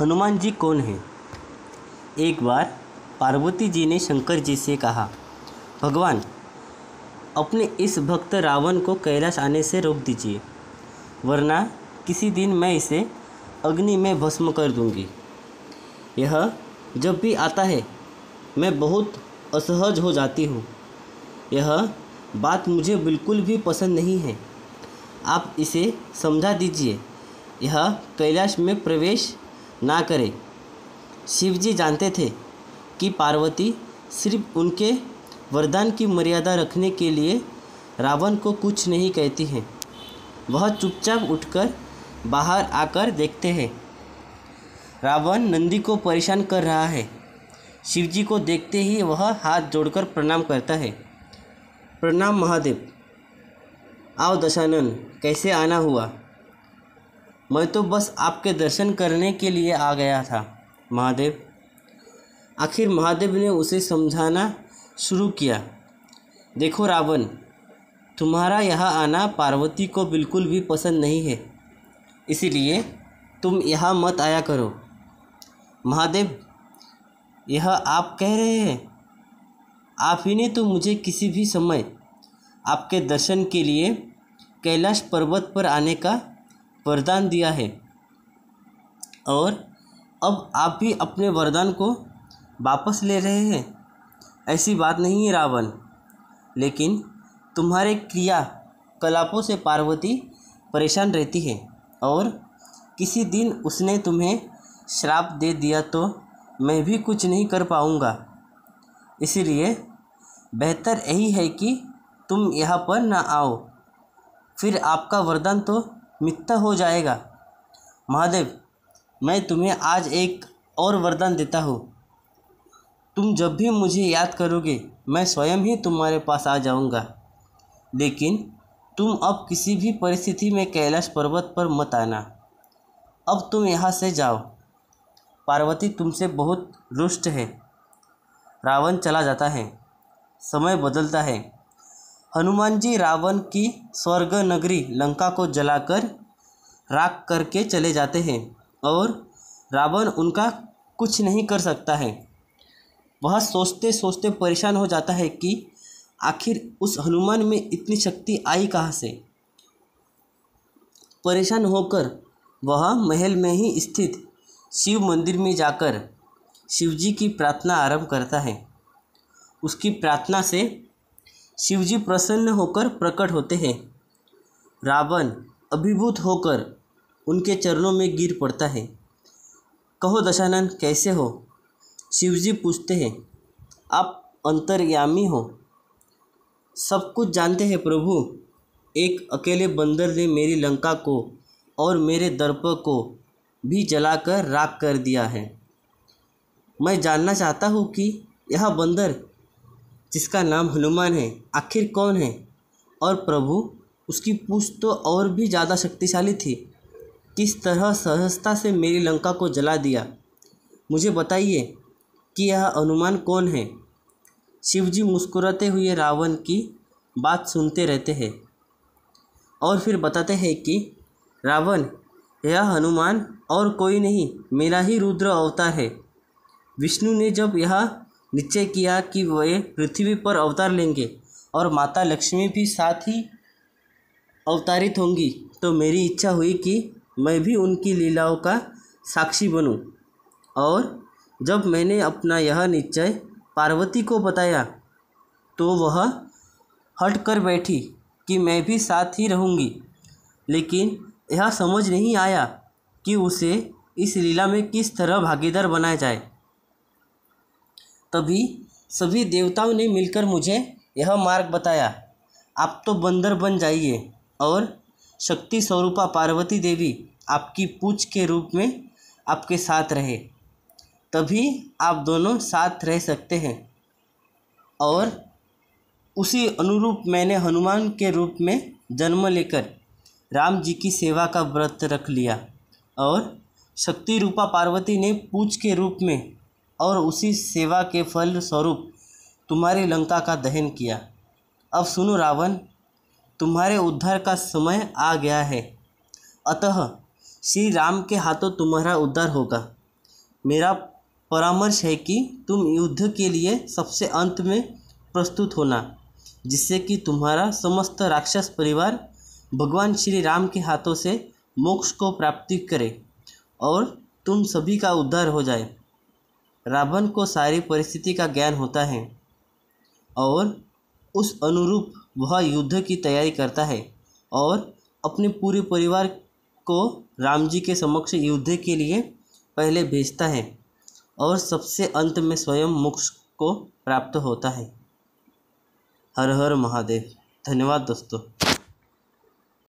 हनुमान जी कौन हैं? एक बार पार्वती जी ने शंकर जी से कहा, भगवान, अपने इस भक्त रावण को कैलाश आने से रोक दीजिए, वरना किसी दिन मैं इसे अग्नि में भस्म कर दूंगी। यह जब भी आता है मैं बहुत असहज हो जाती हूँ। यह बात मुझे बिल्कुल भी पसंद नहीं है। आप इसे समझा दीजिए, यह कैलाश में प्रवेश ना करे। शिव जी जानते थे कि पार्वती सिर्फ उनके वरदान की मर्यादा रखने के लिए रावण को कुछ नहीं कहती हैं। वह चुपचाप उठकर बाहर आकर देखते हैं, रावण नंदी को परेशान कर रहा है। शिव जी को देखते ही वह हाथ जोड़कर प्रणाम करता है। प्रणाम महादेव। आओ दशानन, कैसे आना हुआ? मैं तो बस आपके दर्शन करने के लिए आ गया था महादेव। आखिर महादेव ने उसे समझाना शुरू किया, देखो रावण, तुम्हारा यहाँ आना पार्वती को बिल्कुल भी पसंद नहीं है, इसीलिए तुम यहाँ मत आया करो। महादेव, यह आप कह रहे हैं? आप ही ने तो मुझे किसी भी समय आपके दर्शन के लिए कैलाश पर्वत पर आने का वरदान दिया है, और अब आप भी अपने वरदान को वापस ले रहे हैं। ऐसी बात नहीं है रावण, लेकिन तुम्हारे क्रियाकलापों से पार्वती परेशान रहती है, और किसी दिन उसने तुम्हें श्राप दे दिया तो मैं भी कुछ नहीं कर पाऊँगा। इसीलिए बेहतर यही है कि तुम यहाँ पर ना आओ, फिर आपका वरदान तो मिथ्या हो जाएगा। महादेव, मैं तुम्हें आज एक और वरदान देता हूँ। तुम जब भी मुझे याद करोगे मैं स्वयं ही तुम्हारे पास आ जाऊँगा, लेकिन तुम अब किसी भी परिस्थिति में कैलाश पर्वत पर मत आना। अब तुम यहाँ से जाओ, पार्वती तुमसे बहुत रुष्ट है। रावण चला जाता है। समय बदलता है। हनुमान जी रावण की स्वर्ग नगरी लंका को जलाकर राख करके चले जाते हैं, और रावण उनका कुछ नहीं कर सकता है। वह सोचते सोचते परेशान हो जाता है कि आखिर उस हनुमान में इतनी शक्ति आई कहाँ से। परेशान होकर वह महल में ही स्थित शिव मंदिर में जाकर शिव जी की प्रार्थना आरंभ करता है। उसकी प्रार्थना से शिव जी प्रसन्न होकर प्रकट होते हैं। रावण अभिभूत होकर उनके चरणों में गिर पड़ता है। कहो दशानन, कैसे हो? शिव जी पूछते हैं। आप अंतर्यामी हो, सब कुछ जानते हैं प्रभु। एक अकेले बंदर ने मेरी लंका को और मेरे दर्प को भी जलाकर राख कर दिया है। मैं जानना चाहता हूँ कि यह बंदर जिसका नाम हनुमान है आखिर कौन है, और प्रभु उसकी पूंछ तो और भी ज़्यादा शक्तिशाली थी, किस तरह सहजता से मेरी लंका को जला दिया। मुझे बताइए कि यह हनुमान कौन है। शिव जी मुस्कुराते हुए रावण की बात सुनते रहते हैं, और फिर बताते हैं कि रावण, यह हनुमान और कोई नहीं, मेरा ही रुद्र अवतार है। विष्णु ने जब यह निश्चय किया कि वे पृथ्वी पर अवतार लेंगे और माता लक्ष्मी भी साथ ही अवतारित होंगी, तो मेरी इच्छा हुई कि मैं भी उनकी लीलाओं का साक्षी बनूं। और जब मैंने अपना यह निश्चय पार्वती को बताया तो वह हट कर बैठी कि मैं भी साथ ही रहूँगी, लेकिन यह समझ नहीं आया कि उसे इस लीला में किस तरह भागीदार बनाया जाए। तभी सभी देवताओं ने मिलकर मुझे यह मार्ग बताया। आप तो बंदर बन जाइए और शक्ति स्वरूपा पार्वती देवी आपकी पूंछ के रूप में आपके साथ रहे, तभी आप दोनों साथ रह सकते हैं। और उसी अनुरूप मैंने हनुमान के रूप में जन्म लेकर राम जी की सेवा का व्रत रख लिया, और शक्ति रूपा पार्वती ने पूंछ के रूप में और उसी सेवा के फल स्वरूप तुम्हारी लंका का दहन किया। अब सुनो रावण, तुम्हारे उद्धार का समय आ गया है, अतः श्री राम के हाथों तुम्हारा उद्धार होगा। मेरा परामर्श है कि तुम युद्ध के लिए सबसे अंत में प्रस्तुत होना, जिससे कि तुम्हारा समस्त राक्षस परिवार भगवान श्री राम के हाथों से मोक्ष को प्राप्ति करे और तुम सभी का उद्धार हो जाए। रावण को सारी परिस्थिति का ज्ञान होता है और उस अनुरूप वह युद्ध की तैयारी करता है और अपने पूरे परिवार को राम जी के समक्ष युद्ध के लिए पहले भेजता है और सबसे अंत में स्वयं मोक्ष को प्राप्त होता है। हर हर महादेव। धन्यवाद दोस्तों।